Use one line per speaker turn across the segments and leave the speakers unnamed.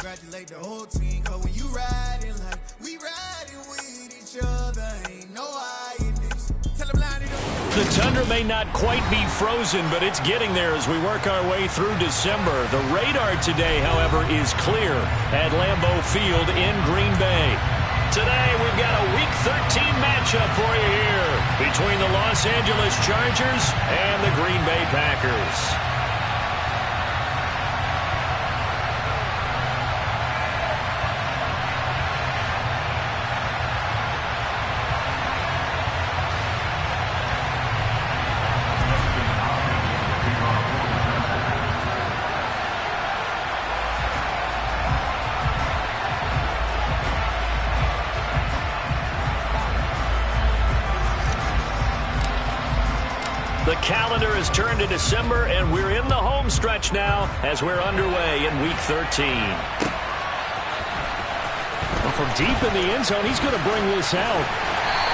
congratulate the whole team, cause when you riding like we riding with each other, ain't no hiding this. Tell them line it up.
The tundra may not quite be frozen, but it's getting there as we work our way through December. The radar today, however, is clear at Lambeau Field in Green Bay. Today, we've got a Week 13 matchup for you here between the Los Angeles Chargers and the Green Bay Packers. The calendar has turned to December, and we're in the home stretch now as we're underway in Week 13. Well, from deep in the end zone, he's going to bring this out.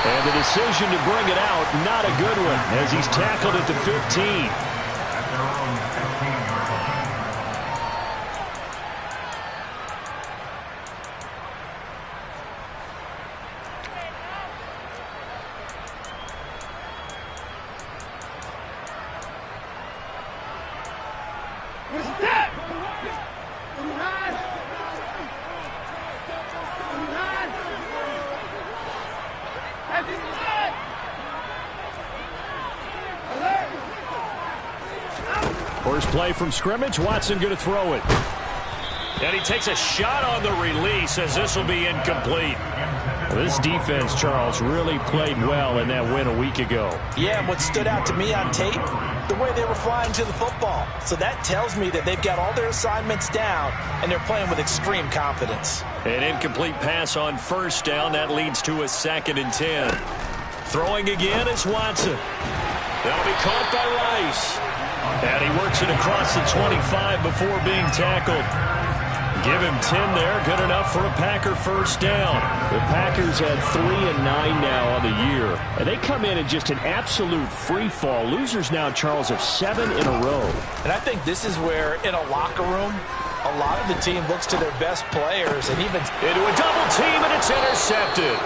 And the decision to bring it out, not a good one, as he's tackled at the 15. First play from scrimmage, Watson going to throw it. And he takes a shot on the release as this will be incomplete. This defense, Charles, really played well in that win a week ago.
Yeah, and what stood out to me on tape, the way they were flying to the football. So that tells me that they've got all their assignments down, and they're playing with extreme confidence.
An incomplete pass on first down. That leads to a 2nd and 10. Throwing again is Watson. That'll be caught by Rice. And he works it across the 25 before being tackled. Give him 10 there. Good enough for a Packer first down.
The Packers at 3-9 now on the year. And they come in just an absolute free fall. Losers now, Charles, of 7 in a row.
And I think this is where, in a locker room, a lot of the team looks to their best players and even
into a double team, and it's intercepted.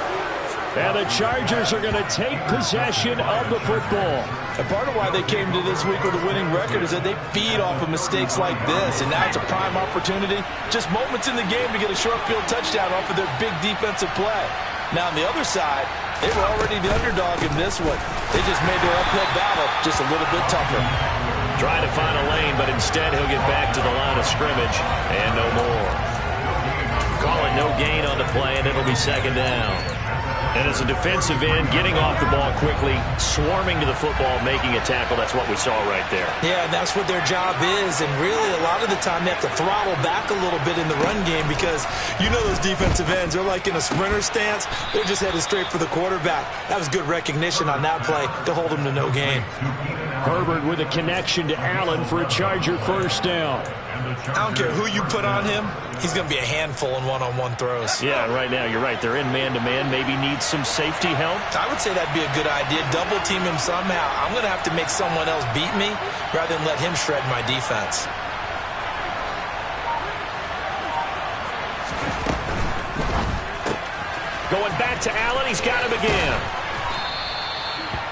And the Chargers are going to take possession of the football.
And part of why they came to this week with a winning record is that they feed off of mistakes like this. And now it's a prime opportunity, just moments in the game to get a short field touchdown off of their big defensive play. Now on the other side, they were already the underdog in this one. They just made their uphill battle just a little bit tougher.
Trying to find a lane, but instead he'll get back to the line of scrimmage and no more. Call it no gain on the play, and it'll be 2nd down. And as a defensive end, getting off the ball quickly, swarming to the football, making a tackle, that's what we saw right there.
Yeah, that's what their job is, and really a lot of the time they have to throttle back a little bit in the run game because you know those defensive ends, they're like in a sprinter stance. They're just headed straight for the quarterback. That was good recognition on that play to hold them to no gain.
Herbert with a connection to Allen for a Charger first down.
I don't care who you put on him, he's going to be a handful in one-on-one throws.
Yeah, right now, you're right. They're in man-to-man, maybe needs some safety help.
I would say that'd be a good idea. Double team him somehow. I'm going to have to make someone else beat me rather than let him shred my defense.
Going back to Allen, he's got him again.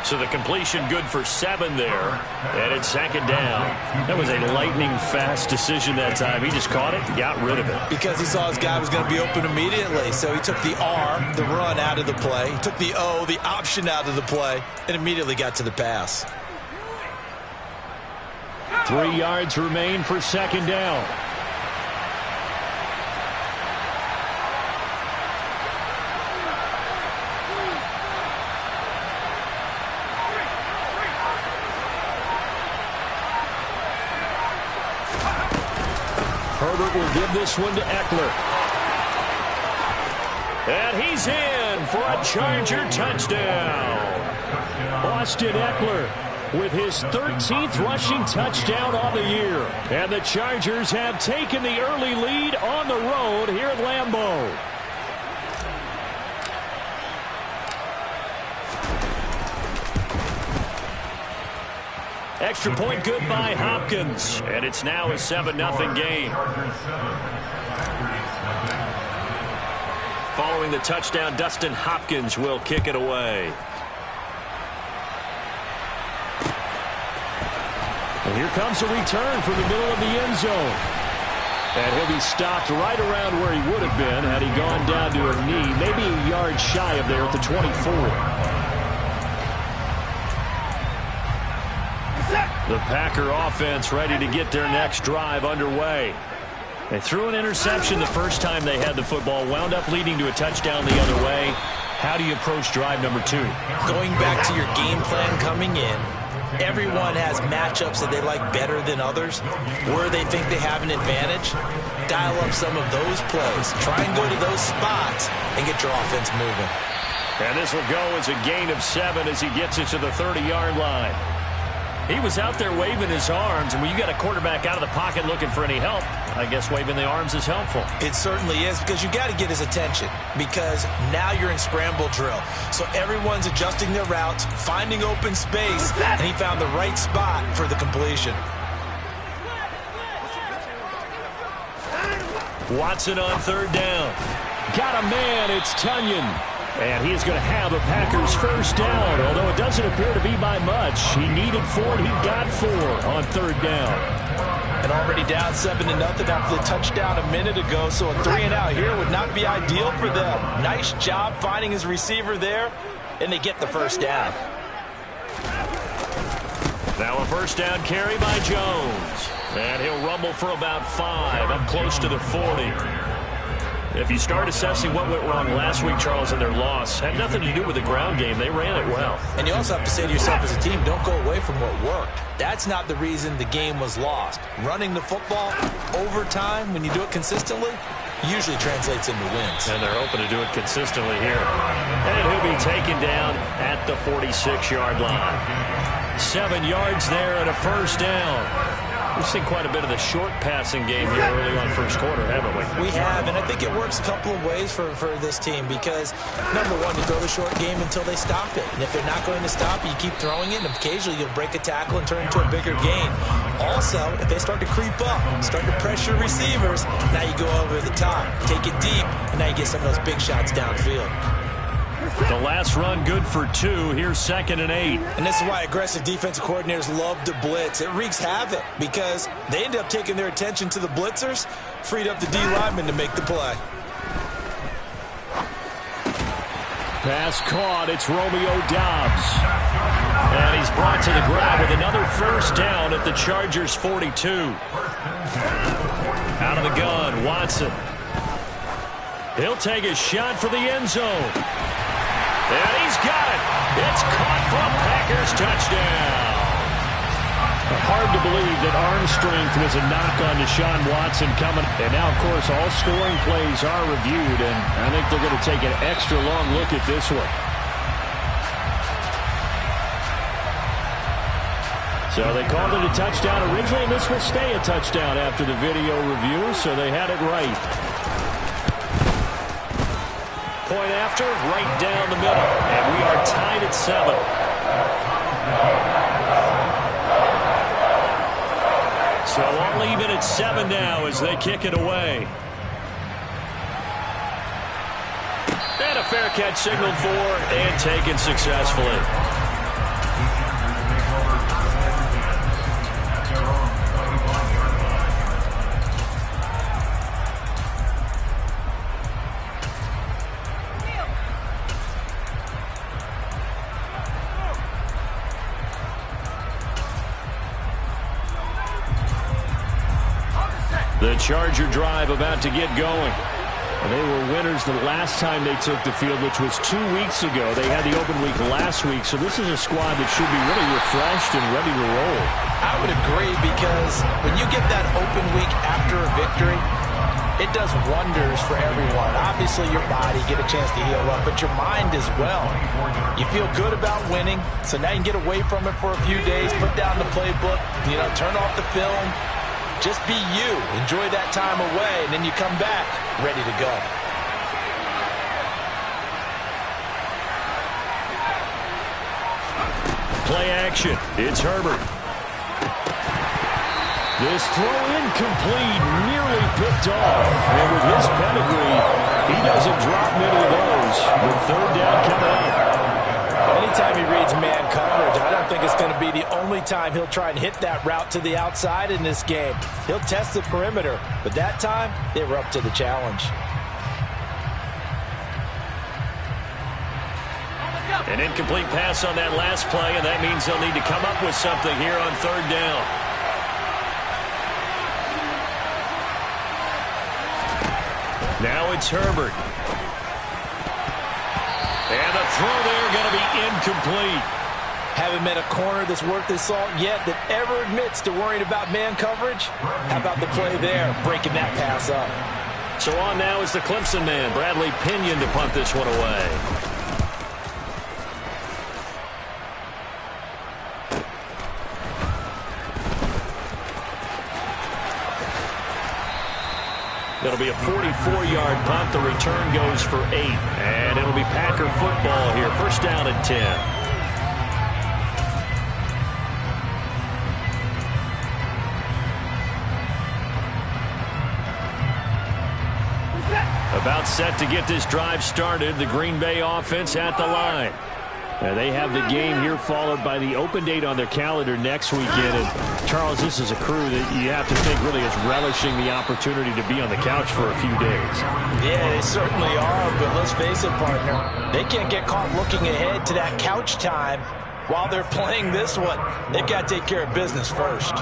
So the completion good for 7 there. And it's 2nd down. That was a lightning-fast decision that time. He just caught it and got rid of it.
Because he saw his guy was going to be open immediately. So he took the R, the run, out of the play. He took the O, the option, out of the play, and immediately got to the pass.
3 yards remain for 2nd down. Herbert will give this one to Eckler.
And he's in for a Charger touchdown.
Austin Eckler with his 13th rushing touchdown on the year. And the Chargers have taken the early lead on the road here at Lambeau.
Extra point good by Hopkins. And it's now a 7-0 game. throwing the touchdown. Dustin Hopkins will kick it away.
And here comes a return from the middle of the end zone. And he'll be stopped right around where he would have been had he gone down to a knee, maybe a yard shy of there at the 24. The Packer offense ready to get their next drive underway. They threw an interception the first time they had the football, wound up leading to a touchdown the other way. How do you approach drive number 2?
Going back to your game plan coming in, everyone has matchups that they like better than others. Where they think they have an advantage, dial up some of those plays. Try and go to those spots and get your offense moving.
And this will go as a gain of 7 as he gets it to the 30-yard line. He was out there waving his arms, and when you got a quarterback out of the pocket looking for any help, I guess waving the arms is helpful.
It certainly is, because you got to get his attention, because now you're in scramble drill. So everyone's adjusting their routes, finding open space, and he found the right spot for the completion.
Watson on third down.
Got a man, it's Tunyon. And he is going to have a Packers first down, although it doesn't appear to be by much. He needed 4, he got 4 on third down.
And already down 7-0 after the touchdown a minute ago, so a 3 and out here would not be ideal for them. Nice job finding his receiver there, and they get the first down.
Now a first down carry by Jones. And he'll rumble for about 5, up close to the 40. If you start assessing what went wrong last week, Charles, in their loss, had nothing to do with the ground game. They ran it well.
And you also have to say to yourself as a team, don't go away from what worked. That's not the reason the game was lost. Running the football over time, when you do it consistently, usually translates into wins.
And they're hoping to do it consistently here. And he'll be taken down at the 46-yard line. 7 yards there and a first down. We've seen quite a bit of the short passing game here early on first quarter, haven't we?
We have, and I think it works a couple of ways for this team because, number one, you throw the short game until they stop it. And if they're not going to stop it, you keep throwing it, and occasionally you'll break a tackle and turn it into a bigger gain. Also, if they start to creep up, start to pressure receivers, now you go over the top, take it deep, and now you get some of those big shots downfield.
The last run good for 2. Here's 2nd and 8.
And this is why aggressive defensive coordinators love to blitz. It wreaks havoc because they end up taking their attention to the blitzers, freed up the D lineman to make the play.
Pass caught. It's Romeo Doubs.
And he's brought to the ground with another first down at the Chargers' 42. Out of the gun, Watson. He'll take a shot for the end zone. And he's got it. It's caught for a Packers touchdown.
Hard to believe that arm strength was a knock on Deshaun Watson coming. And now, of course, all scoring plays are reviewed, and I think they're going to take an extra long look at this one. So they called it a touchdown originally, and this will stay a touchdown after the video review, so they had it right.
Point after, right down the middle. And we are tied at 7. So all even at 7 now as they kick it away. And a fair catch signaled for and taken successfully. The Charger drive about to get going. They were winners the last time they took the field, which was 2 weeks ago. They had the open week last week, so this is a squad that should be really refreshed and ready to roll.
I would agree because when you get that open week after a victory, it does wonders for everyone. Obviously, your body get a chance to heal up, but your mind as well. You feel good about winning, so now you can get away from it for a few days, put down the playbook, turn off the film. Just be you. Enjoy that time away, and then you come back ready to go.
Play action. It's Herbert.
This throw incomplete, nearly picked off. And with his pedigree, he doesn't drop many of those.
anytime he reads man coverage, I don't think it's going to be the only time he'll try and hit that route to the outside in this game. He'll test the perimeter, but that time, they were up to the challenge.
An incomplete pass on that last play, and that means they'll need to come up with something here on third down. Now it's Herbert. And the throw there going to be incomplete.
Haven't met a corner that's worth his salt yet that ever admits to worrying about man coverage. How about the play there, breaking that pass up?
So on now is the Clemson man, Bradley Pinion, to punt this one away. It'll be a 44-yard punt. The return goes for 8. And it'll be Packer football here. First down and 10. About set to get this drive started. The Green Bay offense at the line. They have the game here followed by the open date on their calendar next weekend. And Charles, this is a crew that you have to think really is relishing the opportunity to be on the couch for a few days.
Yeah, they certainly are, but let's face it, partner. They can't get caught looking ahead to that couch time while they're playing this one. They've got to take care of business first.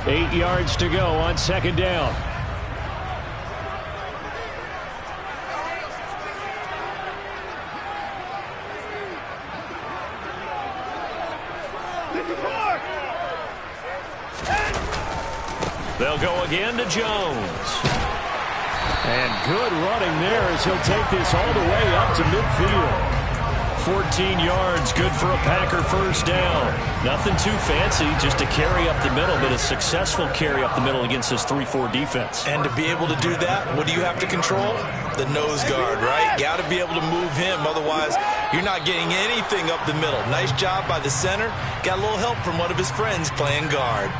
Eight yards to go on second down. They'll go again to Jones. And good running there as he'll take this all the way up to midfield. 14 yards, good for a Packer first down. Nothing too fancy, just a carry up the middle, but a successful carry up the middle against this 3-4 defense.
And to be able to do that, what do you have to control? The nose guard, right? Got to be able to move him, otherwise you're not getting anything up the middle. Nice job by the center. Got a little help from one of his friends playing guard.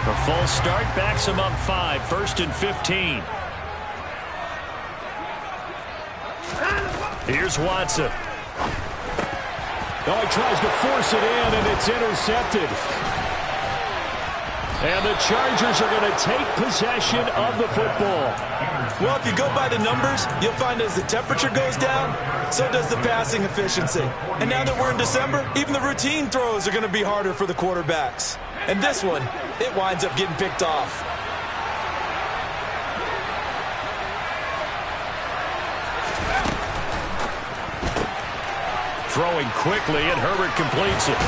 A full start backs him up 5, first and 15. Here's Watson. Oh, he tries to force it in, and it's intercepted. And the Chargers are going to take possession of the football.
Well, if you go by the numbers, you'll find as the temperature goes down, so does the passing efficiency. And now that we're in December, even the routine throws are going to be harder for the quarterbacks. And this one, it winds up getting picked off.
Throwing quickly, and Herbert completes it.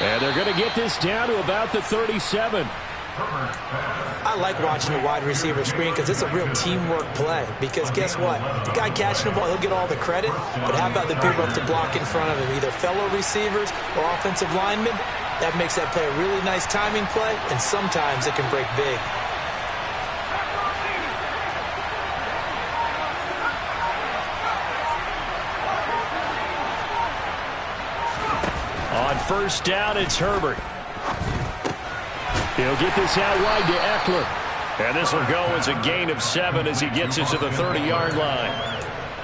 And they're going to get this down to about the 37.
I like watching the wide receiver screen because it's a real teamwork play. Because guess what? The guy catching the ball, he'll get all the credit. But how about the people up to block in front of him, either fellow receivers or offensive linemen? That makes that play a really nice timing play, and sometimes it can break big.
On first down, it's Herbert. He'll get this out wide to Eckler. And this will go as a gain of 7 as he gets it to the 30-yard line.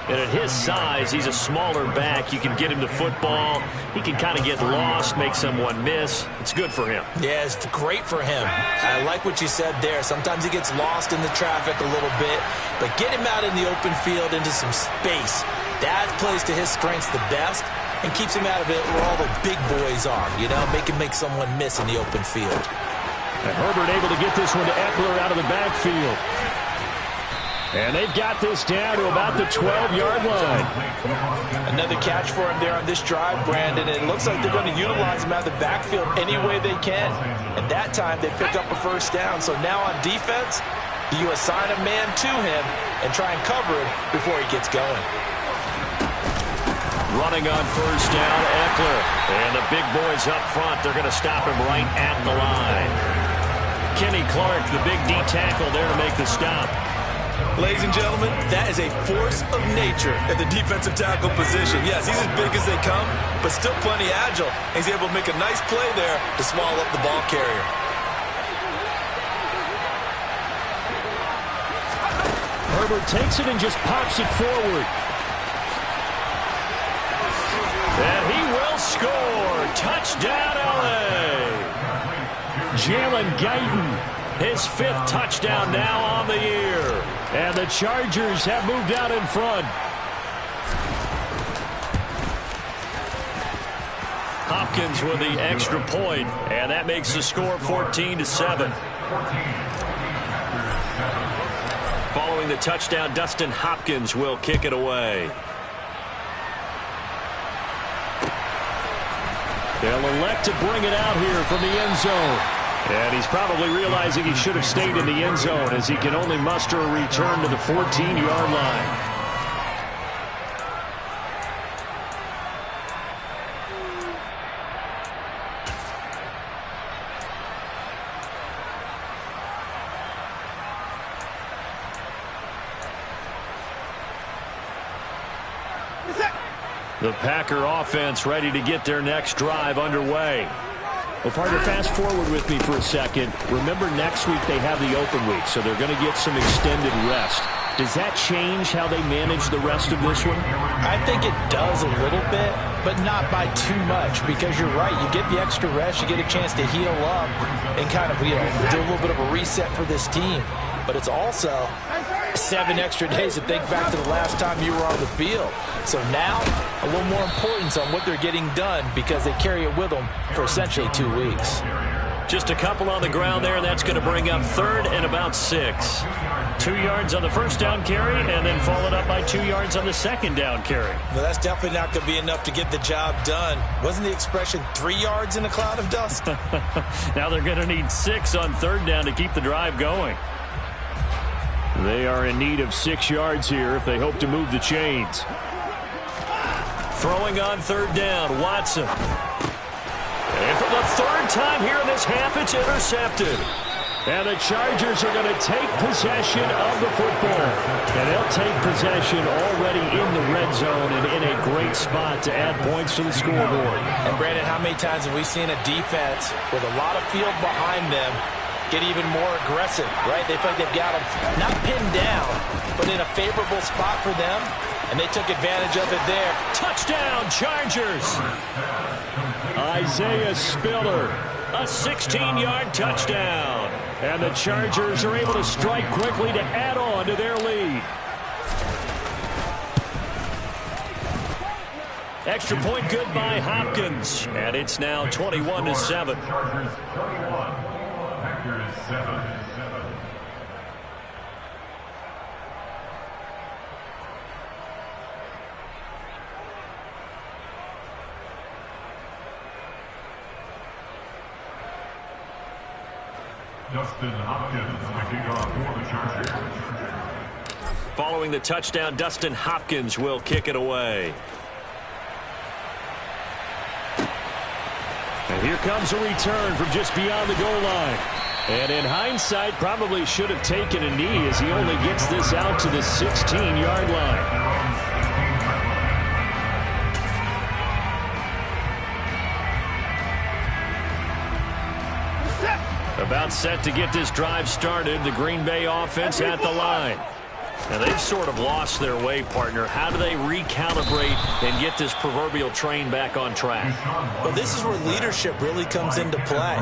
And at his size, he's a smaller back. You can get him to football. He can kind of get lost, make someone miss. It's good for him.
Yeah, it's great for him. I like what you said there. Sometimes he gets lost in the traffic a little bit, but get him out in the open field into some space. That plays to his strengths the best and keeps him out of it where all the big boys are, you know, make someone miss in the open field.
And Herbert able to get this one to Eckler out of the backfield. And they've got this down to about the 12-yard line.
Another catch for him there on this drive, Brandon. It looks like they're going to utilize him out of the backfield any way they can. And that time they pick up a first down. So now on defense, Do you assign a man to him and try and cover him before he gets going?
Running on first down, Eckler. And the big boys up front, they're going to stop him right at the line. Kenny Clark, the big D tackle, there to make the stop.
Ladies and gentlemen, that is a force of nature at the defensive tackle position. Yes, he's as big as they come, but still plenty agile. He's able to make a nice play there to swallow up the ball carrier.
Herbert takes it and just pops it forward. And he will score. Touchdown, LA. Jalen Guyton. His 5th touchdown now on the year. And the Chargers have moved out in front. Hopkins with the extra point, and that makes the score 14-7. Following the touchdown, Dustin Hopkins will kick it away. They'll elect to bring it out here from the end zone. And he's probably realizing he should have stayed in the end zone as he can only muster a return to the 14-yard line. The Packer offense ready to get their next drive underway. Well, partner, fast forward with me for a second. Remember, next week they have the open week, so they're going to get some extended rest. Does that change how they manage the rest of this one?
I think it does a little bit, but not by too much, because you're right. You get the extra rest, you get a chance to heal up and kind of, do a little bit of a reset for this team. But it's also 7 extra days to think back to the last time you were on the field. So now, a little more importance on what they're getting done because they carry it with them for essentially 2 weeks.
Just a couple on the ground there, and that's going to bring up 3rd and about 6. 2 yards on the first down carry, and then followed up by 2 yards on the second down carry.
Well, that's definitely not going to be enough to get the job done. Wasn't the expression 3 yards in a cloud of dust?
Now they're going to need 6 on 3rd down to keep the drive going. They are in need of 6 yards here if they hope to move the chains. Throwing on 3rd down, Watson. And for the 3rd time here in this half, it's intercepted. And the Chargers are going to take possession of the football. And they'll take possession already in the red zone and in a great spot to add points to the scoreboard.
And Brandon, how many times have we seen a defense with a lot of field behind them get even more aggressive, right? They feel like they've got them not pinned down, but in a favorable spot for them, and they took advantage of it there.
Touchdown, Chargers! Isaiah Spiller, a 16-yard touchdown. And the Chargers are able to strike quickly to add on to their lead. Extra point good by Hopkins, and it's now 21-7.
Dustin Hopkins kicking off for the Chargers.
Following the touchdown, Dustin Hopkins will kick it away. And here comes a return from just beyond the goal line. And in hindsight, probably should have taken a knee as he only gets this out to the 16-yard line. About set to get this drive started. The Green Bay offense at the line. And they've sort of lost their way, partner. How do they recalibrate and get this proverbial train back on track?
Well, this is where leadership really comes into play.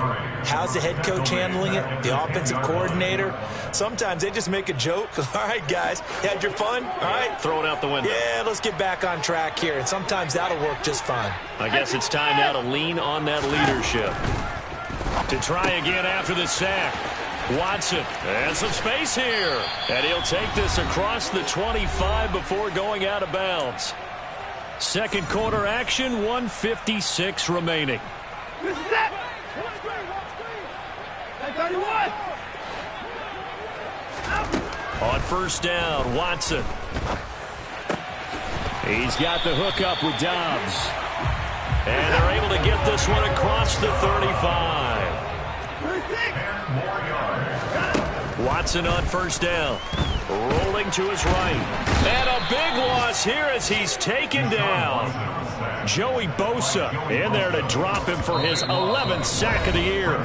How's the head coach handling it? The offensive coordinator? Sometimes they just make a joke. All right, guys, you had your fun? All right.
Throw it out the window.
Yeah, let's get back on track here. And sometimes that'll work just fine.
I guess it's time now to lean on that leadership. To try again after the sack. Watson, and some space here. And he'll take this across the 25 before going out of bounds. Second quarter action, 1:56 remaining.
This is it. 31.
first down. Watson. He's got the hook up with Dobbs. And they're able to get this one across the 35. Watson on first down. Rolling to his right. And a big loss here as he's taken down. Joey Bosa in there to drop him for his 11th sack of the year.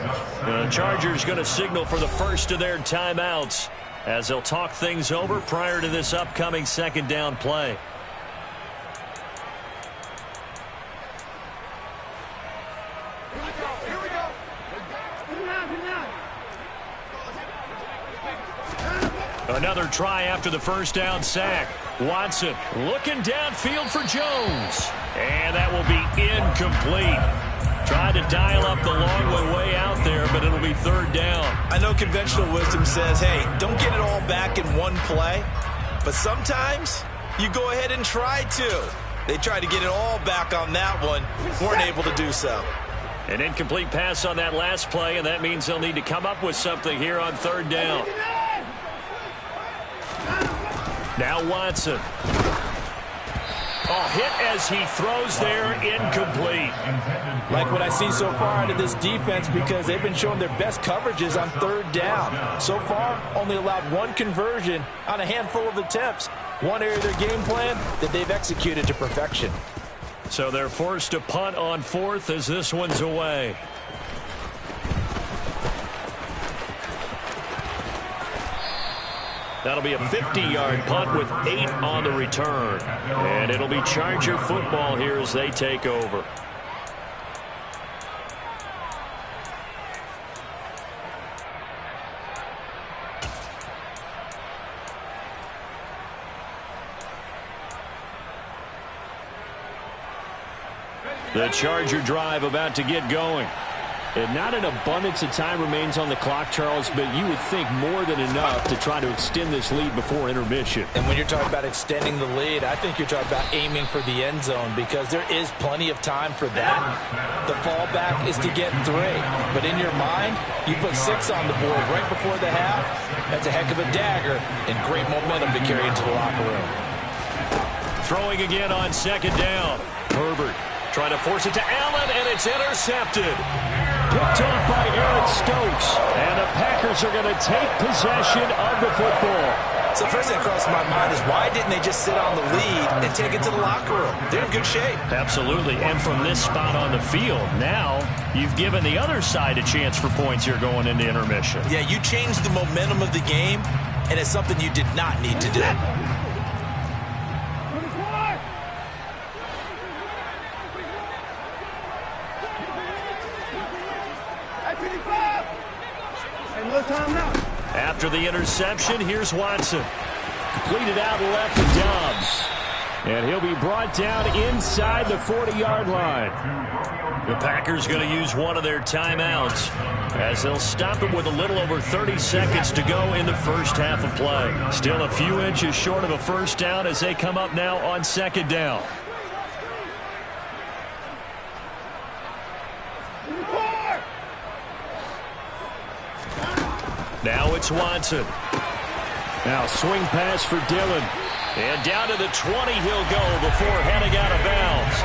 The Chargers going to signal for the first of their timeouts as they'll talk things over prior to this upcoming second down play. Another try after the first down sack. Watson looking downfield for Jones. And that will be incomplete. Tried to dial up the long way out there, but it'll be third down.
I know conventional wisdom says, hey, don't get it all back in one play. But sometimes you go ahead and try to. They tried to get it all back on that one. Weren't able to do so.
An incomplete pass on that last play, and that means they'll need to come up with something here on third down. Now Watson. Hit as he throws there, incomplete.
Like what I see so far out of this defense, because they've been showing their best coverages on third down. So far, only allowed one conversion on a handful of attempts. One area of their game plan that they've executed to perfection.
So they're forced to punt on fourth as this one's away. That'll be a 50-yard punt with 8 on the return. And it'll be Charger football here as they take over. The Charger drive about to get going.
And not an abundance of time remains on the clock, Charles, but you would think more than enough to try to extend this lead before intermission.
And when you're talking about extending the lead, I think you're talking about aiming for the end zone, because there is plenty of time for that. The fallback is to get 3. But in your mind, you put 6 on the board right before the half. That's a heck of a dagger and great momentum to carry into the locker room.
Throwing again on second down. Herbert trying to force it to Allen, and it's intercepted. Picked off by Eric Stokes. And the Packers are going to take possession of the football.
So the first thing that crosses my mind is, why didn't they just sit on the lead and take it to the locker room? They're in good shape.
Absolutely. And from this spot on the field, now you've given the other side a chance for points here going into intermission.
Yeah, you changed the momentum of the game, and it's something you did not need to do.
After the interception, here's Watson. Completed out left to Dobbs. And he'll be brought down inside the 40-yard line. The Packers going to use one of their timeouts as they'll stop it with a little over 30 seconds to go in the first half of play. Still a few inches short of a first down as they come up now on second down. Now it's Watson. Now swing pass for Dillon. And down to the 20 he'll go before heading out of bounds.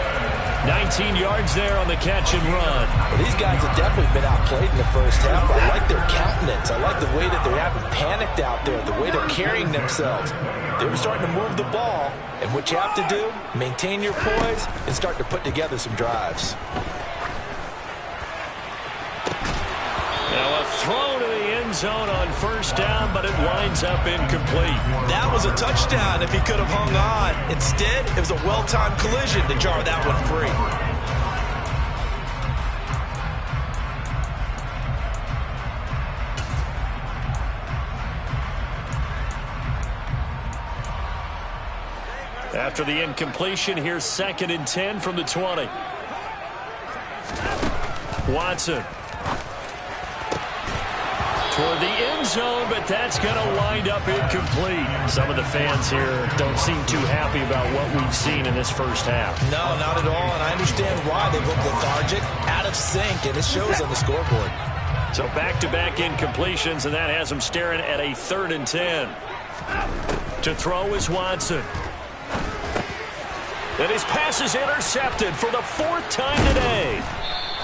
19 yards there on the catch and run.
Well, these guys have definitely been outplayed in the first half. I like their countenance. I like the way that they haven't panicked out there, the way they're carrying themselves. They're starting to move the ball. And what you have to do, maintain your poise and start to put together some drives.
Now a throw to the end zone on first down, but it winds up incomplete.
That was a touchdown if he could have hung on. Instead, it was a well-timed collision to jar that one free.
After the incompletion, here's 2nd and 10 from the 20. Watson. Toward the end zone, but that's going to wind up incomplete. Some of the fans here don't seem too happy about what we've seen in this first half.
No, not at all, and I understand why. They look lethargic, out of sync, and it shows on the scoreboard.
So back-to-back incompletions, and that has them staring at a 3rd and 10. To throw is Watson. And his pass is intercepted for the 4th time today.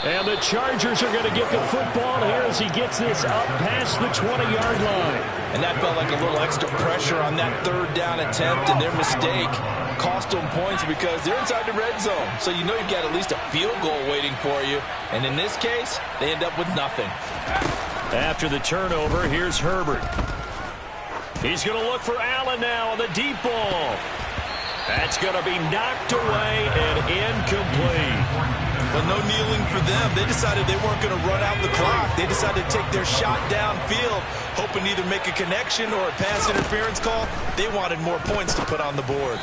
And the Chargers are going to get the football here as he gets this up past the 20-yard line.
And that felt like a little extra pressure on that 3rd down attempt, and their mistake cost them points because they're inside the red zone. So you know you've got at least a field goal waiting for you. And in this case, they end up with nothing.
After the turnover, here's Herbert. He's going to look for Allen now on the deep ball. That's going to be knocked away and incomplete.
Well, no kneeling for them. They decided they weren't going to run out the clock. They decided to take their shot downfield, hoping to either make a connection or a pass interference call. They wanted more points to put on the board.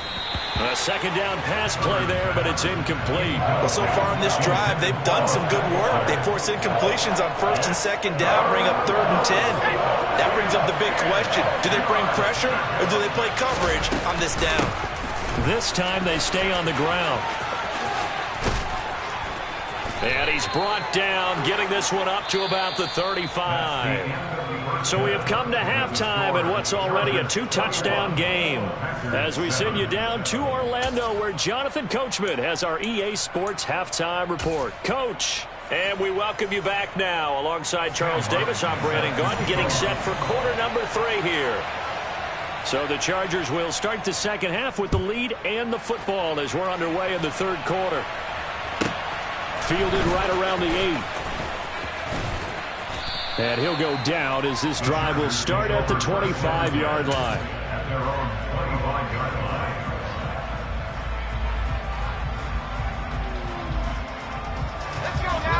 A 2nd down pass play there, but it's incomplete.
Well, so far in this drive, they've done some good work. They force incompletions on 1st and 2nd down, bring up 3rd and 10. That brings up the big question. Do they bring pressure or do they play coverage on this down?
This time they stay on the ground. And he's brought down, getting this one up to about the 35. So we have come to halftime in what's already a 2-touchdown game. As we send you down to Orlando, where Jonathan Coachman has our EA Sports Halftime Report. Coach, and we welcome you back now. Alongside Charles Davis, I'm Brandon Gaudin, getting set for quarter number 3 here. So the Chargers will start the second half with the lead and the football as we're underway in the 3rd quarter. Fielded right around the 8. And he'll go down as this drive will start at the 25-yard line.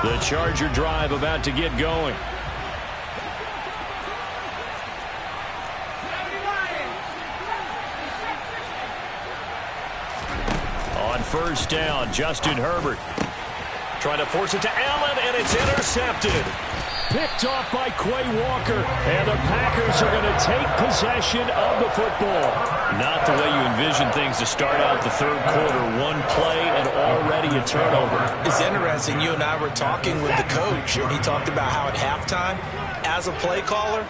The Charger drive about to get going. On 1st down, Justin Herbert trying to force it to Allen, and it's intercepted. Picked off by Quay Walker, and the Packers are going to take possession of the football. Not the way you envision things to start out the 3rd quarter. 1 play and already a turnover.
It's interesting. You and I were talking with the coach, and he talked about how at halftime, as a play caller,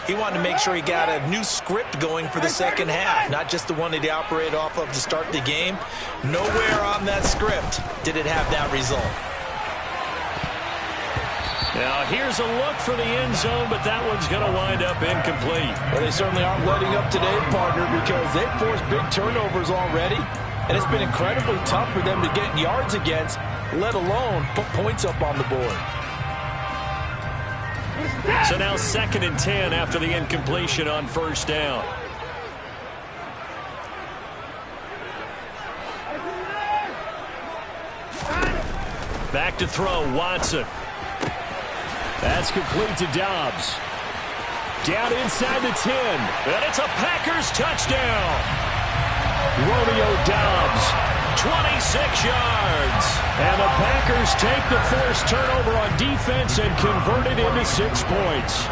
he wanted to make sure he got a new script going for the second half, not just the one that he operated off of to start the game. Nowhere on that script did it have that result.
Now here's a look for the end zone, but that one's going to wind up incomplete.
Well, they certainly aren't letting up today, partner, because they've forced big turnovers already, and it's been incredibly tough for them to get yards against, let alone put points up on the board.
So now 2nd and 10 after the incompletion on 1st down. Back to throw, Watson. That's complete to Dobbs. Down inside the 10. And it's a Packers touchdown. Romeo Dobbs, 26 yards. And the Packers take the forced turnover on defense and convert it into 6 points.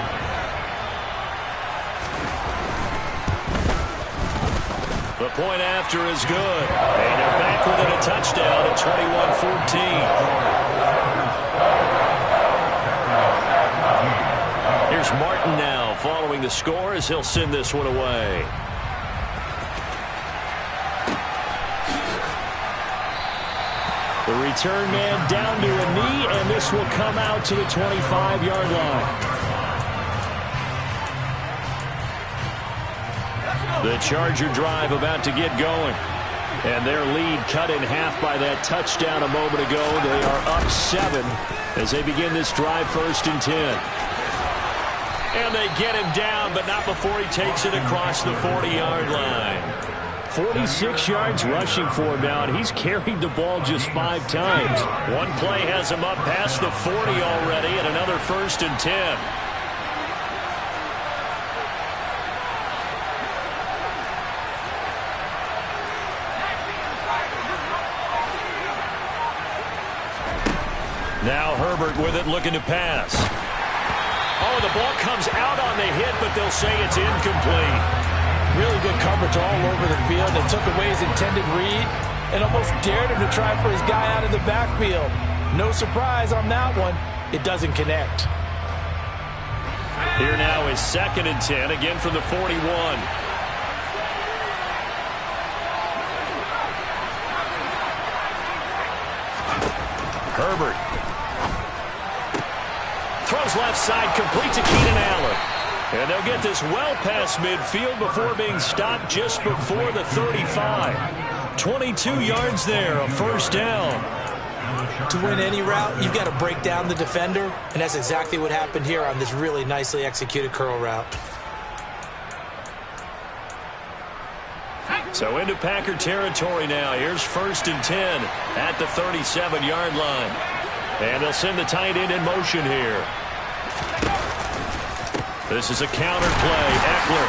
The point after is good. And they're back within a touchdown at 21-14. Here's Martin now following the score as he'll send this one away. The return man down to a knee, and this will come out to the 25-yard line. The Charger drive about to get going. And their lead cut in half by that touchdown a moment ago. They are up 7 as they begin this drive 1st and 10. And they get him down, but not before he takes it across the 40-yard line. 46 yards rushing for him now, and he's carried the ball just 5 times. One play has him up past the 40 already, and another 1st and 10. Now Herbert with it, looking to pass. Oh, the ball comes out on the hit, but they'll say it's incomplete.
Really good coverage all over the field. They took away his intended read and almost dared him to try for his guy out of the backfield. No surprise on that one. It doesn't connect.
Here now is 2nd and 10, again from the 41. Herbert. Throws left side, complete to Keenan Allen. And they'll get this well past midfield before being stopped just before the 35. 22 yards there, a first down.
To win any route, you've got to break down the defender, and that's exactly what happened here on this really nicely executed curl route.
So into Packer territory now. Here's 1st and 10 at the 37-yard line. And they'll send the tight end in motion here. This is a counter play. Eckler.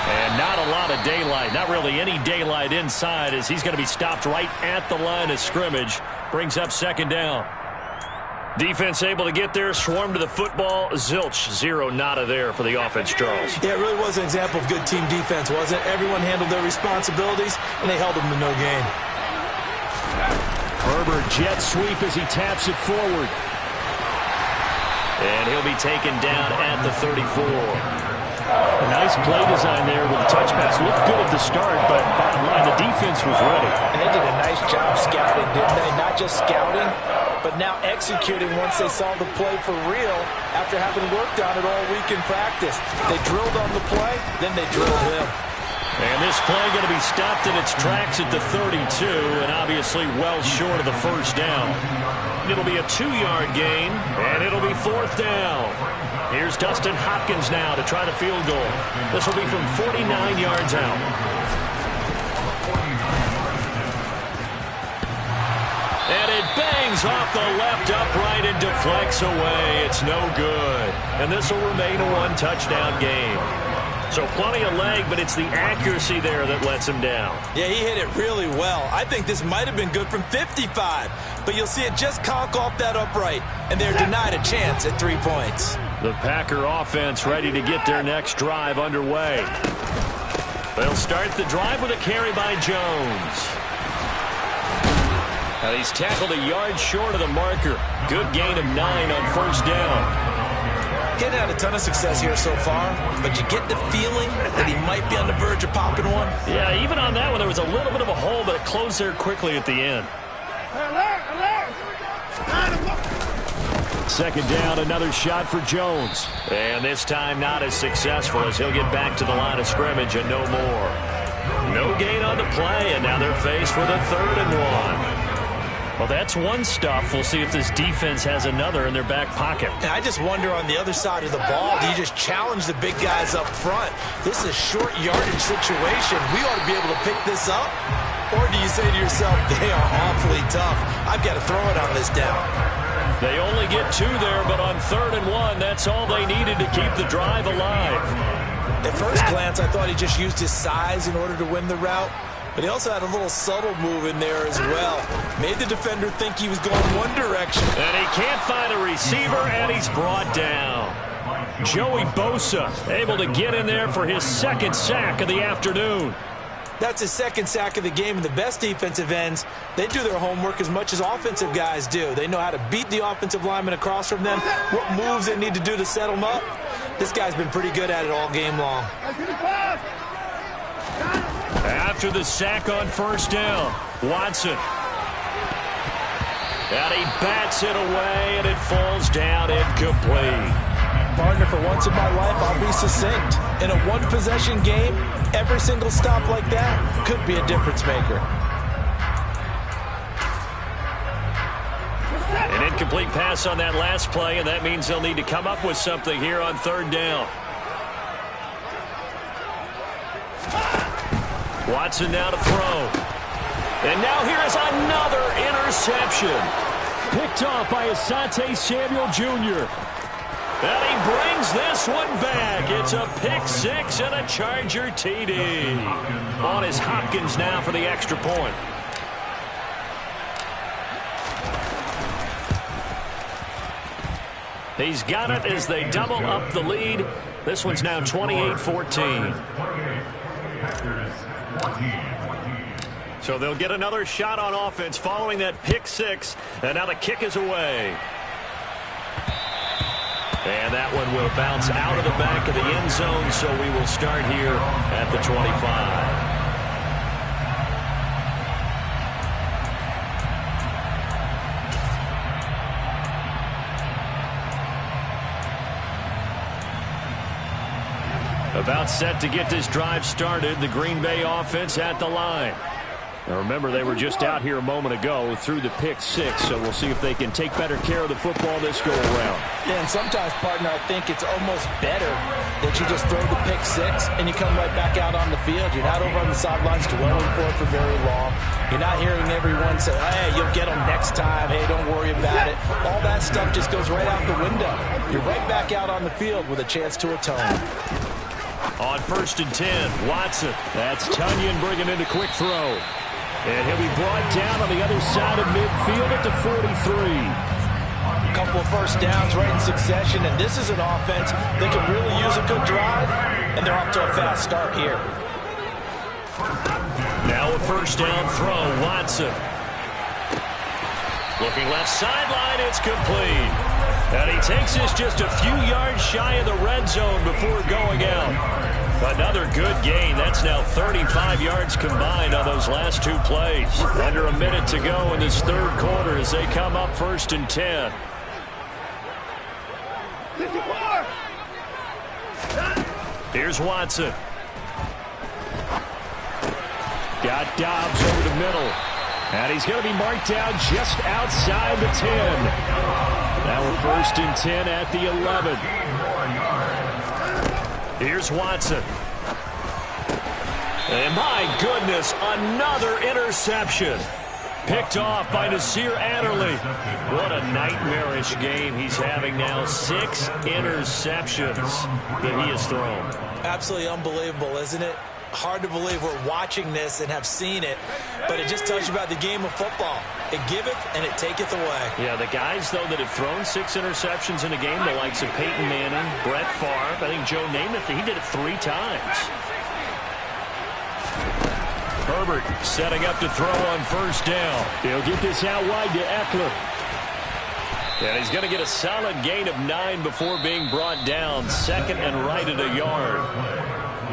And not a lot of daylight. Not really any daylight inside as he's going to be stopped right at the line of scrimmage. Brings up 2nd down. Defense able to get there, swarm to the football. Zilch, 0 nada there for the offense, Charles.
Yeah, it really was an example of good team defense, wasn't it? Everyone handled their responsibilities, and they held them to no gain.
Herbert jet sweep as he taps it forward. And he'll be taken down at the 34.
A nice play design there with the touch pass. Looked good at the start, but bottom line, the defense was ready.
And they did a nice job scouting, didn't they? Not just scouting, but now executing once they saw the play for real after having worked on it all week in practice. They drilled on the play, then they drilled him.
And this play going to be stopped in its tracks at the 32, and obviously well short of the first down. It'll be a 2-yard gain, and it'll be 4th down. Here's Dustin Hopkins now to try the field goal. This will be from 49 yards out. And it bangs off the left upright and deflects away. It's no good. And this will remain a 1-touchdown game. So plenty of leg, but it's the accuracy there that lets him down.
Yeah, he hit it really well. I think this might have been good from 55. But you'll see it just conk off that upright. And they're denied a chance at 3 points.
The Packer offense ready to get their next drive underway. They'll start the drive with a carry by Jones. Now he's tackled a yard short of the marker. Good gain of 9 on 1st down.
Getting had a ton of success here so far, but you get the feeling that he might be on the verge of popping one.
Yeah, even on that one, there was a little bit of a hole, but it closed there quickly at the end. 2nd down, another shot for Jones. And this time not as successful as he'll get back to the line of scrimmage and no more. No gain on the play, and now they're faced with a 3rd and 1. Well, that's one stuff. We'll see if this defense has another in their back pocket.
And I just wonder on the other side of the ball, do you just challenge the big guys up front? This is a short yardage situation. We ought to be able to pick this up. Or do you say to yourself, they are awfully tough. I've got to throw it on this down.
They only get 2 there, but on 3rd and 1, that's all they needed to keep the drive alive.
At first glance, I thought he just used his size in order to win the route. But he also had a little subtle move in there as well. Made the defender think he was going one direction.
And he can't find a receiver, and he's brought down. Joey Bosa able to get in there for his 2nd sack of the afternoon.
That's his 2nd sack of the game, and the best defensive ends, they do their homework as much as offensive guys do. They know how to beat the offensive lineman across from them, what moves they need to do to set them up. This guy's been pretty good at it all game long.
After the sack on 1st down, Watson. And he bats it away, and it falls down incomplete.
Partner, for once in my life, I'll be succinct. In a one-possession game, every single stop like that could be a difference maker.
An incomplete pass on that last play, and that means they'll need to come up with something here on 3rd down. Watson now to throw. And now here is another interception.
Picked off by Asante Samuel Jr.
And he brings this one back. It's a pick 6 and a Charger TD. On is Hopkins now for the extra point. He's got it as they double up the lead. This one's now 28-14. So they'll get another shot on offense following that pick 6. And now the kick is away. And that one will bounce out of the back of the end zone. So we will start here at the 25. About set to get this drive started. The Green Bay offense at the line. Now remember, they were just out here a moment ago through the pick six, so we'll see if they can take better care of the football this go-around.
Yeah, and sometimes, partner, I think it's almost better that you just throw the pick six and you come right back out on the field. You're not over on the sidelines dwelling for very long. You're not hearing everyone say, hey, you'll get them next time. Hey, don't worry about it. All that stuff just goes right out the window. You're right back out on the field with a chance to atone.
On 1st and 10, Watson. That's Tunyon bringing in a quick throw. And he'll be brought down on the other side of midfield at the 43.
A couple of first downs right in succession, and this is an offense that can really use a good drive, and they're off to a fast start here.
Now a first down throw, Watson. Looking left sideline, it's complete. And he takes this just a few yards shy of the red zone before going out. Another good gain. That's now 35 yards combined on those last two plays. Under a minute to go in this third quarter as they come up 1st and 10. Here's Watson. Got Dobbs over the middle. And he's going to be marked down just outside the 10. Now we're 1st and 10 at the 11. Here's Watson. And my goodness, another interception. Picked off by Nasir Adderley. What a nightmarish game he's having now. 6 interceptions that he has thrown.
Absolutely unbelievable, isn't it? Hard to believe we're watching this and have seen it, but it just tells you about the game of football. It giveth and it taketh away.
Yeah, the guys, though, that have thrown 6 interceptions in a game, the likes of Peyton Manning, Brett Favre, I think Joe Namath, he did it 3 times. Herbert setting up to throw on 1st down. He'll get this out wide to Eckler. And he's going to get a solid gain of 9 before being brought down. 2nd and right at a yard.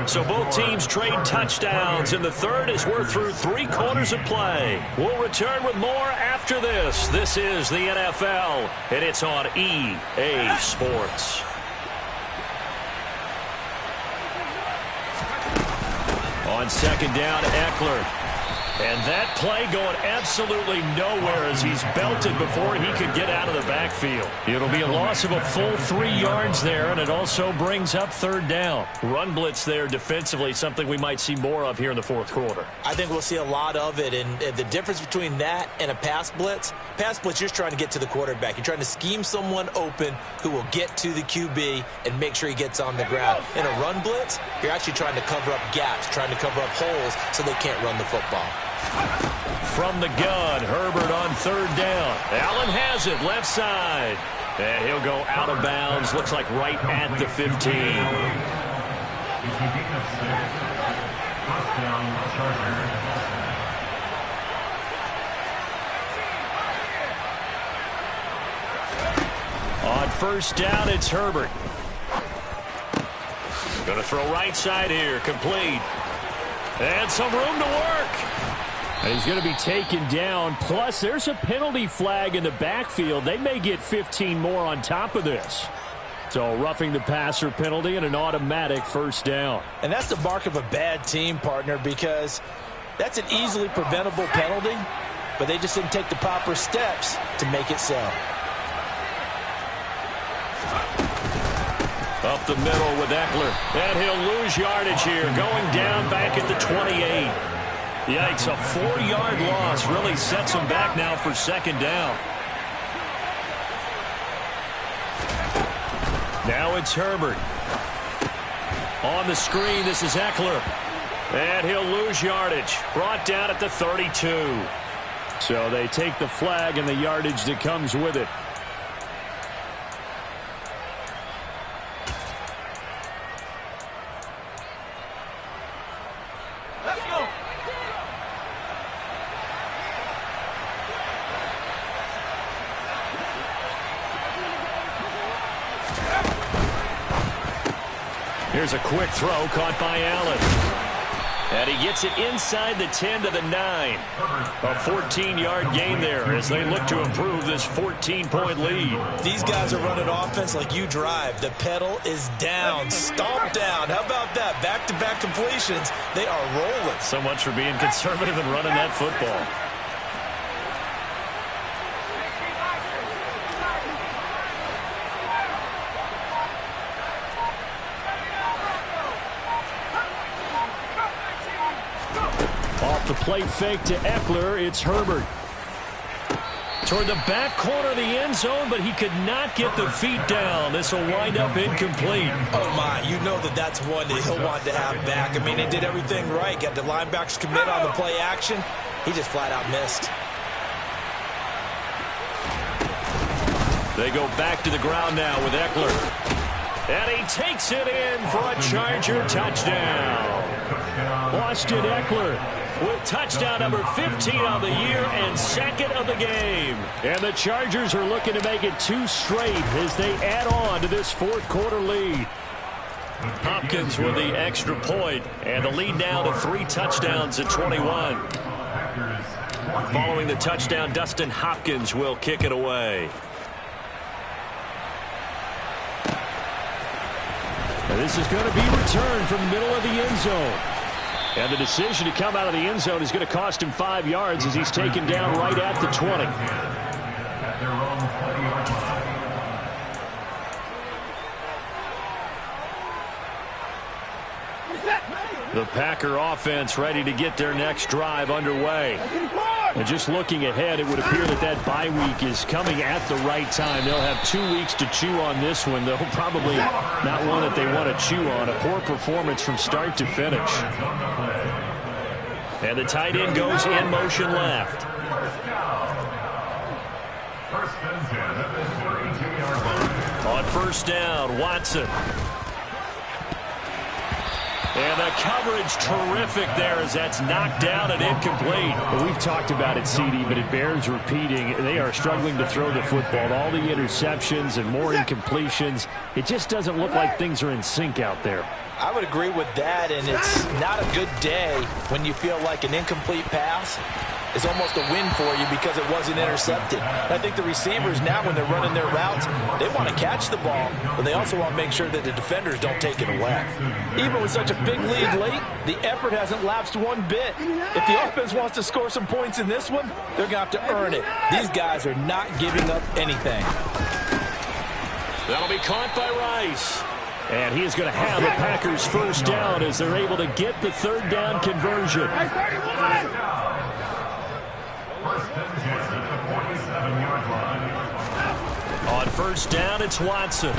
So both teams trade touchdowns in the third as we're through 3 quarters of play. We'll return with more after this. This is the NFL, and it's on EA Sports. On 2nd down, Eckler. And that play going absolutely nowhere as he's belted before he could get out of the backfield. It'll be a loss of a full 3 yards there, and it also brings up 3rd down. Run blitz there defensively, something we might see more of here in the 4th quarter.
I think we'll see a lot of it, and the difference between that and a pass blitz, you're just trying to get to the quarterback. You're trying to scheme someone open who will get to the QB and make sure he gets on the ground. In a run blitz, you're actually trying to cover up gaps, trying to cover up holes so they can't run the football.
From the gun, Herbert on 3rd down. Allen has it, left side. And he'll go out of bounds, looks like right at the 15. On 1st down, it's Herbert. Going to throw right side here, complete. And some room to work. And he's going to be taken down. Plus, there's a penalty flag in the backfield. They may get 15 more on top of this. So, roughing the passer penalty and an automatic 1st down.
And that's the mark of a bad team, partner, because that's an easily preventable penalty, but they just didn't take the proper steps to make it so.
Up the middle with Eckler. And he'll lose yardage here. Going down back at the 28. Yikes, a 4-yard loss really sets him back now for 2nd down. Now it's Herbert. On the screen, this is Eckler. And he'll lose yardage. Brought down at the 32. So they take the flag and the yardage that comes with it. Here's a quick throw caught by Allen.
And he gets it inside the 10 to the 9. A 14-yard gain there as they look to improve this 14-point lead.
These guys are running offense like you drive. The pedal is down, stomp down. How about that? Back-to-back completions. They are rolling.
So much for being conservative and running that football. Off the play fake to Eckler, it's Herbert. Toward the back corner of the end zone, but he could not get the feet down. This will wind up incomplete.
Oh, my. You know that's one that he'll want to have back. I mean, they did everything right. Got the linebackers commit on the play action. He just flat out missed.
They go back to the ground now with Eckler. And he takes it in for a Charger touchdown. Austin Eckler with touchdown number 15 on the year and second of the game. And the Chargers are looking to make it 2 straight as they add on to this fourth quarter lead. Hopkins with the extra point, and the lead now to 3 touchdowns at 21. Following the touchdown, Dustin Hopkins will kick it away. And this is going to be returned from the middle of the end zone. And the decision to come out of the end zone is going to cost him 5 yards as he's taken down right at the 20. The Packer offense ready to get their next drive underway. And just looking ahead, it would appear that bye week is coming at the right time. They'll have 2 weeks to chew on this one, though probably not one that they want to chew on. A poor performance from start to finish. And the tight end goes in motion left. On first down, Watson. And the coverage terrific there as that's knocked down and incomplete. Well, we've talked about it, CD, but it bears repeating. They are struggling to throw the football. All the interceptions and more incompletions. It just doesn't look like things are in sync out there.
I would agree with that, and it's not a good day when you feel like an incomplete pass is almost a win for you because it wasn't intercepted. I think the receivers now, when they're running their routes, they want to catch the ball, but they also want to make sure that the defenders don't take it away. Even with such a big lead late, the effort hasn't lapsed one bit. If the offense wants to score some points in this one, they're going to have to earn it. These guys are not giving up anything.
That'll be caught by Rice. And he is going to have the Packers first down as they're able to get the third down conversion. On first down, it's Watson.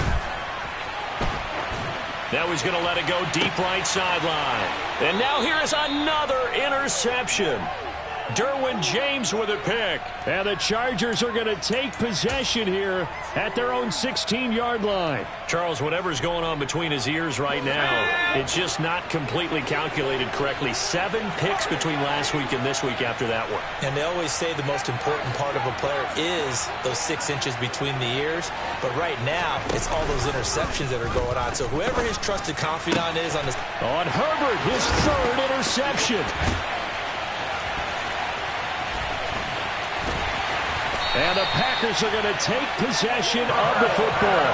Now he's going to let it go deep right sideline. And now here is another interception. Derwin James with a pick. And the Chargers are going to take possession here at their own 16-yard line. Charles, whatever's going on between his ears right now, it's just not completely calculated correctly. 7 picks between last week and this week after that one.
And they always say the most important part of a player is those 6 inches between the ears. But right now, it's all those interceptions that are going on. So whoever his trusted confidant is on this.
On Herbert, his 3rd interception. And the Packers are going to take possession of the football.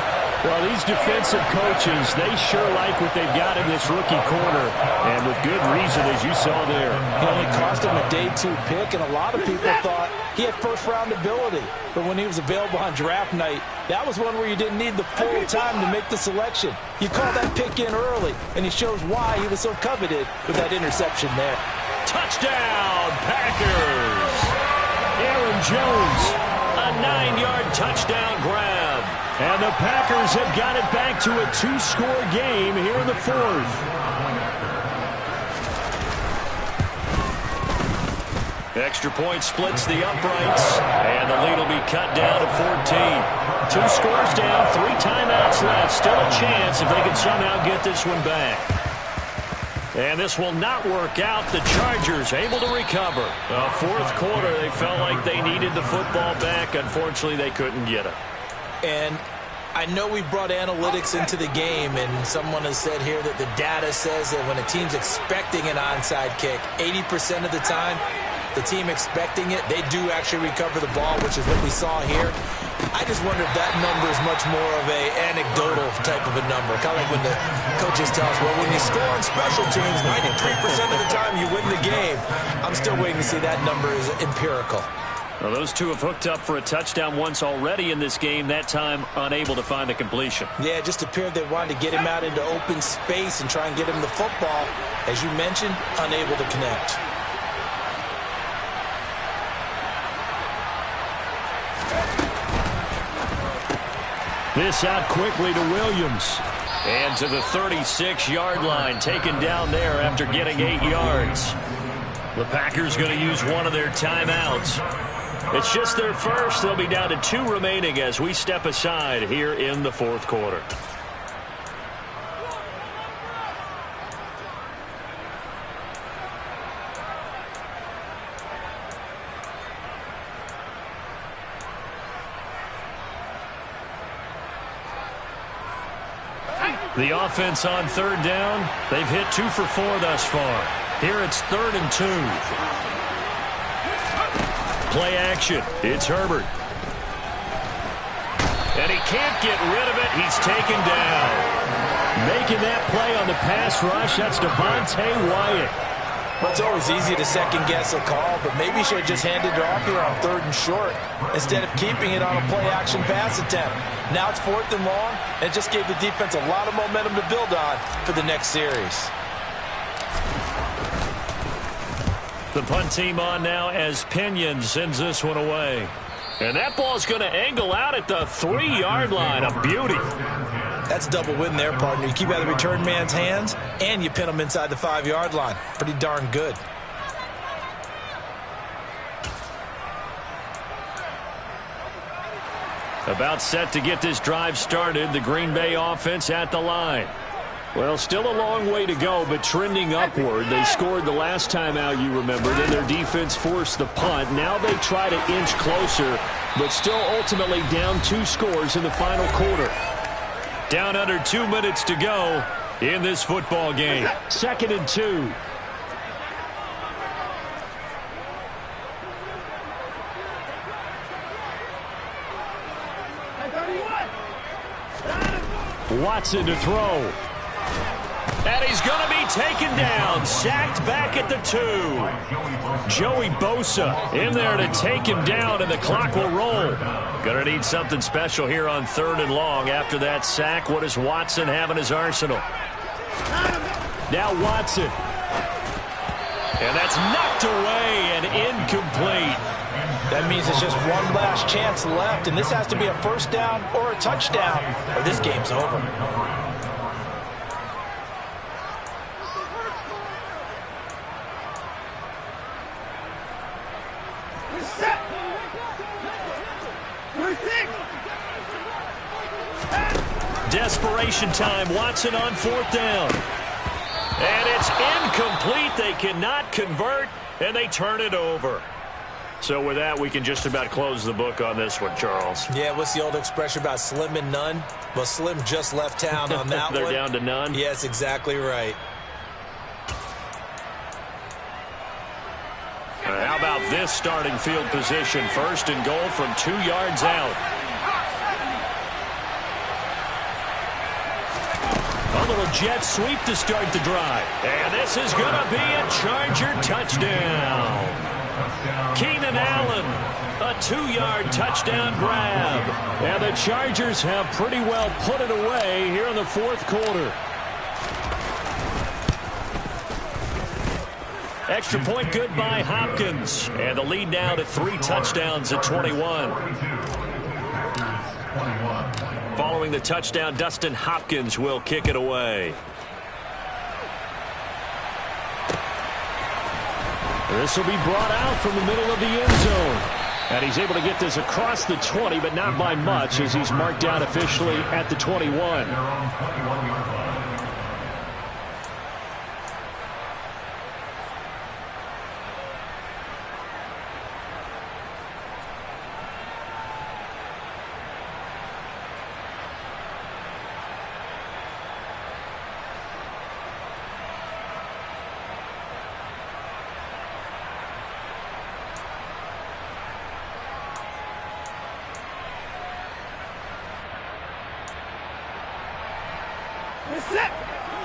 Well, these defensive coaches, they sure like what they've got in this rookie corner. And with good reason, as you saw there.
It only cost him a day 2 pick, and a lot of people thought he had first-round ability. But when he was available on draft night, that was one where you didn't need the full time to make the selection. You call that pick in early, and he shows why he was so coveted with that interception there.
Touchdown, Packers! Aaron Jones. A 9-yard touchdown grab. And the Packers have got it back to a 2-score game here in the 4th. Extra point splits the uprights. And the lead will be cut down to 14. 2 scores down, 3 timeouts left. Still a chance if they can somehow get this one back. And this will not work out. The Chargers able to recover. The 4th quarter, they felt like they needed the football back. Unfortunately, they couldn't get it.
And I know we brought analytics into the game, and someone has said here that the data says that when a team's expecting an onside kick, 80% of the time, the team expecting it, they do actually recover the ball, which is what we saw here. I just wonder if that number is much more of a anecdotal type of a number. Kind of like when the coaches tell us, well, when you score on special teams, 93% of the time you win the game. I'm still waiting to see that number is empirical.
Well, those two have hooked up for a touchdown once already in this game, that time unable to find the completion.
Yeah, it just appeared they wanted to get him out into open space and try and get him the football. As you mentioned, unable to connect.
This out quickly to Williams. And to the 36-yard line, taken down there after getting 8 yards. The Packers going to use one of their timeouts. It's just their first. They'll be down to 2 remaining as we step aside here in the fourth quarter. The offense on third down. They've hit 2 for 4 thus far. Here it's 3rd and 2. Play action. It's Herbert. And he can't get rid of it. He's taken down. Making that play on the pass rush, that's Devontae Wyatt.
Well, it's always easy to second-guess a call, but maybe he should have just handed it off here on 3rd and short instead of keeping it on a play-action pass attempt. Now it's 4th and long, and it just gave the defense a lot of momentum to build on for the next series.
The punt team on now as Pinion sends this one away. And that ball's going to angle out at the 3-yard line. A beauty.
That's a double win there, partner. You keep out of the return man's hands, and you pin him inside the 5-yard line. Pretty darn good.
About set to get this drive started. The Green Bay offense at the line. Well, still a long way to go, but trending upward. They scored the last time out, you remember. Then their defense forced the punt. Now they try to inch closer, but still ultimately down 2 scores in the final quarter. Down under 2 minutes to go in this football game. 2nd and 2. Watson to throw. And he's going to be taken down. Sacked back at the 2. Joey Bosa in there to take him down, and the clock will roll. Going to need something special here on 3rd and long. After that sack, what does Watson have in his arsenal? Now Watson. And that's knocked away and incomplete.
That means it's just one last chance left, and this has to be a first down or a touchdown, or this game's over.
Desperation time. Watson on 4th down. And it's incomplete. They cannot convert, and they turn it over. So with that, we can just about close the book on this one, Charles.
Yeah, what's the old expression about slim and none? Well, Slim just left town on that
They're
one.
down to none?
Yes, exactly right.
How about this starting field position? 1st and goal from 2 yards out. A little jet sweep to start the drive. And this is going to be a Charger touchdown. Keenan Allen, a 2-yard touchdown grab. And the Chargers have pretty well put it away here in the 4th quarter. Extra point good by Hopkins. And the lead now to 3 touchdowns at 21. Following the touchdown, Dustin Hopkins will kick it away. This will be brought out from the middle of the end zone. And he's able to get this across the 20, but not by much, as he's marked out officially at the 21.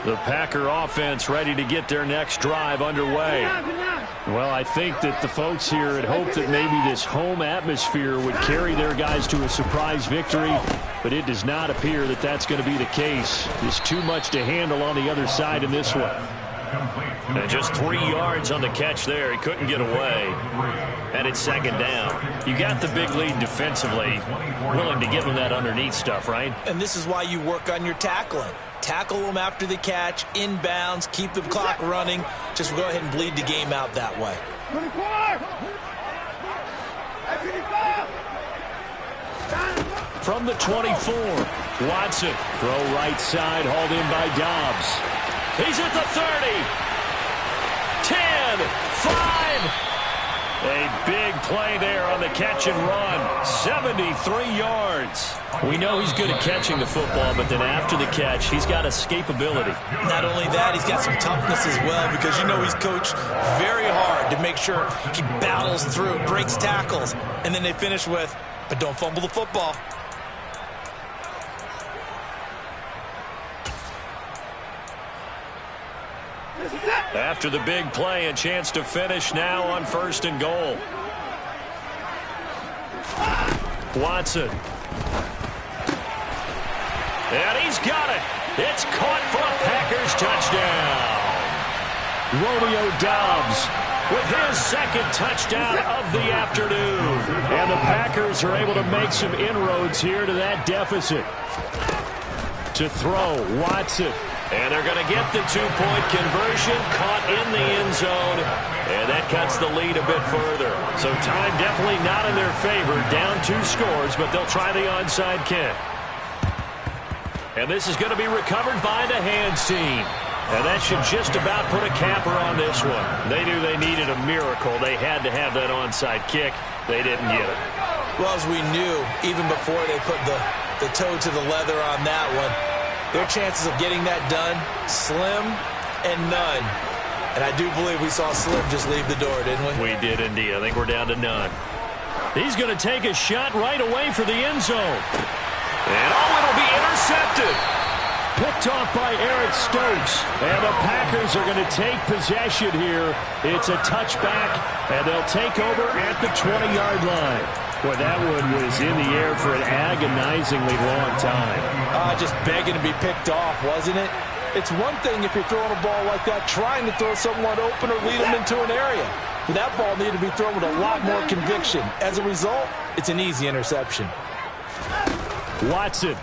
The Packer offense ready to get their next drive underway. Well, I think that the folks here had hoped that maybe this home atmosphere would carry their guys to a surprise victory, but it does not appear that that's going to be the case. Just too much to handle on the other side in this one.
And just 3 yards on the catch there. He couldn't get away. And it's second down. You got the big lead defensively. Willing to give him that underneath stuff, right?
And this is why you work on your tackling. Tackle them after the catch, inbounds, keep the clock running. Just go ahead and bleed the game out that way.
From the 24, Watson. Throw right side, hauled in by Dobbs.
He's at the 30. 10, 5. A big play there on the catch and run. 73 yards.
We know he's good at catching the football, but then after the catch, he's got escapability.
Not only that, he's got some toughness as well, because you know he's coached very hard to make sure he battles through, breaks tackles, and then they finish with, but don't fumble the football.
After the big play, a chance to finish now on 1st and goal.
Watson.
And he's got it. It's caught for a Packers touchdown.
Romeo Dobbs
with his second touchdown of the afternoon.
And the Packers are able to make some inroads here to that deficit. To throw, Watson.
And they're going to get the 2-point conversion, caught in the end zone, and that cuts the lead a bit further. So time definitely not in their favor, down 2 scores, but they'll try the onside kick. And this is going to be recovered by the hands team. And that should just about put a capper on this one. They knew they needed a miracle. They had to have that onside kick. They didn't get it.
Well, as we knew, even before they put the toe to the leather on that one, their chances of getting that done, slim and none. And I do believe we saw Slim just leave the door, didn't we?
We did indeed. I think we're down to none.
He's going to take a shot right away for the end zone.
And it'll be intercepted.
Picked off by Eric Stokes. And the Packers are going to take possession here. It's a touchback, and they'll take over at the 20-yard line. Boy, that one was in the air for an agonizingly long time.
Just begging to be picked off, wasn't it? It's one thing if you're throwing a ball like that, trying to throw someone open or lead them into an area. But that ball needed to be thrown with a lot more conviction. As a result, it's an easy interception.
Watson.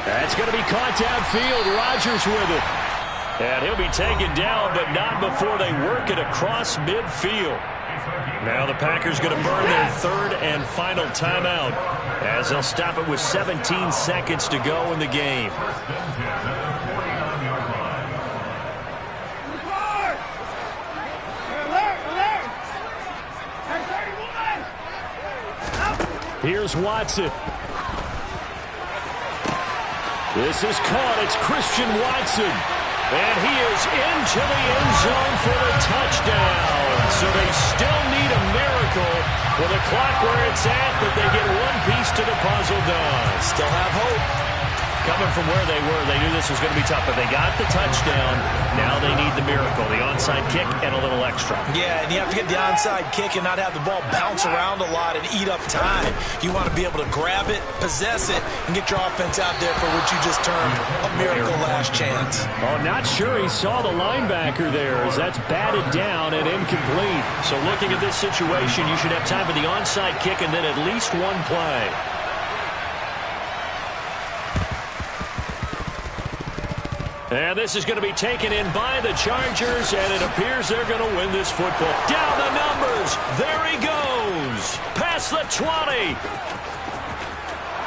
That's going to be caught downfield. Rodgers with it.
And he'll be taken down, but not before they work it across midfield. Now the Packers going to burn their 3rd and final timeout as they'll stop it with 17 seconds to go in the game.
Here's Watson. This is caught. It's Christian Watson.
And he is into the end zone for the touchdown. So they still need a miracle with the clock where it's at, but they get one piece to the puzzle done.
Still have hope.
Coming from where they were, they knew this was going to be tough, but they got the touchdown. Now they need the miracle, the onside kick and a little extra.
Yeah, and you have to get the onside kick and not have the ball bounce around a lot and eat up time. You want to be able to grab it, possess it, and get your offense out there for what you just termed a miracle last chance.
Oh, not sure he saw the linebacker there as that's batted down and incomplete.
So looking at this situation, you should have time for the onside kick and then at least one play. And this is going to be taken in by the Chargers, and it appears they're going to win this football. Down the numbers. There he goes. Past the 20.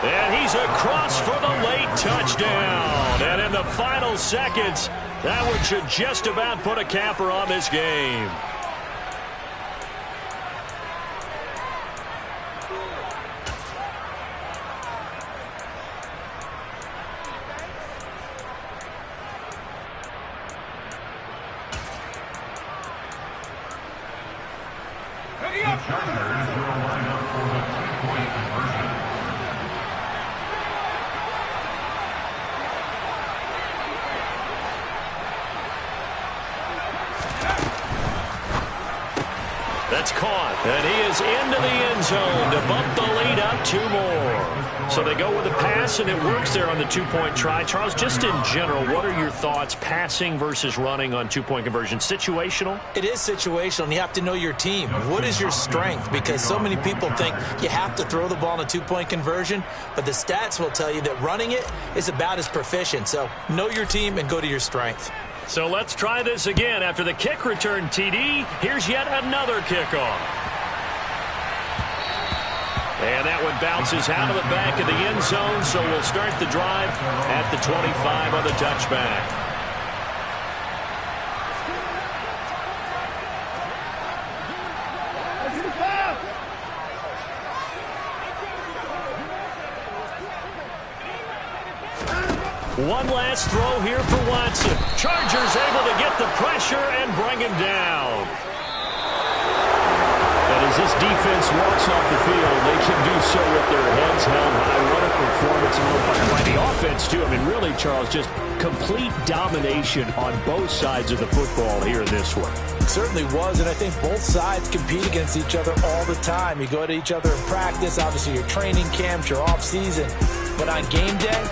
And he's across for the late touchdown. And in the final seconds, that one should just about put a capper on this game. That's caught. And he is into the end zone to bump the lead up 2 more. So they go with a pass, and it works there on the 2-point try. Charles, just in general, what are your thoughts passing versus running on 2-point conversion? Situational?
It is situational, and you have to know your team. What is your strength? Because so many people think you have to throw the ball in a 2-point conversion, but the stats will tell you that running it is about as proficient. So know your team and go to your strength.
So let's try this again. After the kick return TD, here's yet another kickoff. And that one bounces out of the back of the end zone, so we'll start the drive at the 25 on the touchback. One last throw here for Watson. Chargers able to get the pressure and bring him down.
And as this defense walks off the field, they can do so with their heads held high. What a performance. And by the offense, too. I mean, really, Charles, just complete domination on both sides of the football here in this one.
It certainly was, and I think both sides compete against each other all the time. You go to each other in practice, obviously your training camps, your off season, but on game day,